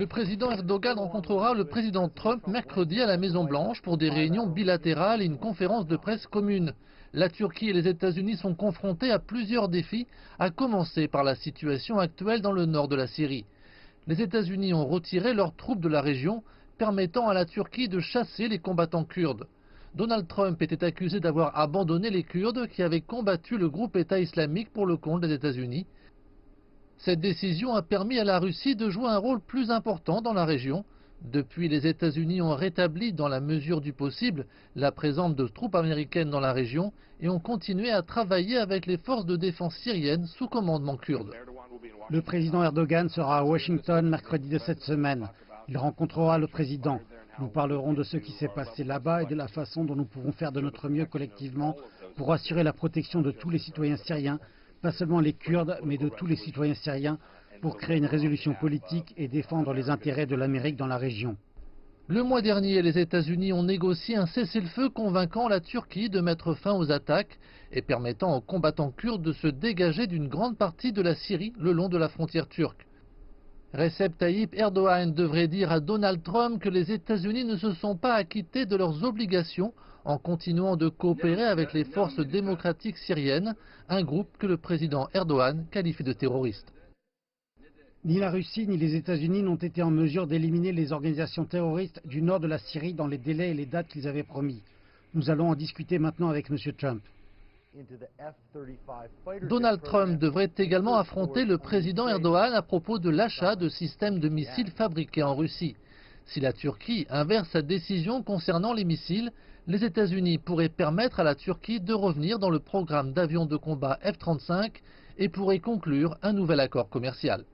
Le président Erdogan rencontrera le président Trump mercredi à la Maison-Blanche pour des réunions bilatérales et une conférence de presse commune. La Turquie et les États-Unis sont confrontés à plusieurs défis, à commencer par la situation actuelle dans le nord de la Syrie. Les États-Unis ont retiré leurs troupes de la région, permettant à la Turquie de chasser les combattants kurdes. Donald Trump était accusé d'avoir abandonné les Kurdes qui avaient combattu le groupe État islamique pour le compte des États-Unis. Cette décision a permis à la Russie de jouer un rôle plus important dans la région. Depuis, les États-Unis ont rétabli, dans la mesure du possible, la présence de troupes américaines dans la région et ont continué à travailler avec les forces de défense syriennes sous commandement kurde. Le président Erdogan sera à Washington mercredi de cette semaine. Il rencontrera le président. Nous parlerons de ce qui s'est passé là-bas et de la façon dont nous pouvons faire de notre mieux collectivement pour assurer la protection de tous les citoyens syriens, pas seulement les Kurdes, mais de tous les citoyens syriens, pour créer une résolution politique et défendre les intérêts de l'Amérique dans la région. Le mois dernier, les États-Unis ont négocié un cessez-le-feu convainquant la Turquie de mettre fin aux attaques et permettant aux combattants kurdes de se dégager d'une grande partie de la Syrie le long de la frontière turque. Recep Tayyip Erdogan devrait dire à Donald Trump que les États-Unis ne se sont pas acquittés de leurs obligations en continuant de coopérer avec les forces démocratiques syriennes, un groupe que le président Erdogan qualifie de terroriste. Ni la Russie ni les États-Unis n'ont été en mesure d'éliminer les organisations terroristes du nord de la Syrie dans les délais et les dates qu'ils avaient promis. Nous allons en discuter maintenant avec M. Trump. Donald Trump devrait également affronter le président Erdogan à propos de l'achat de systèmes de missiles fabriqués en Russie. Si la Turquie inverse sa décision concernant les missiles, les États-Unis pourraient permettre à la Turquie de revenir dans le programme d'avions de combat F-35 et pourraient conclure un nouvel accord commercial.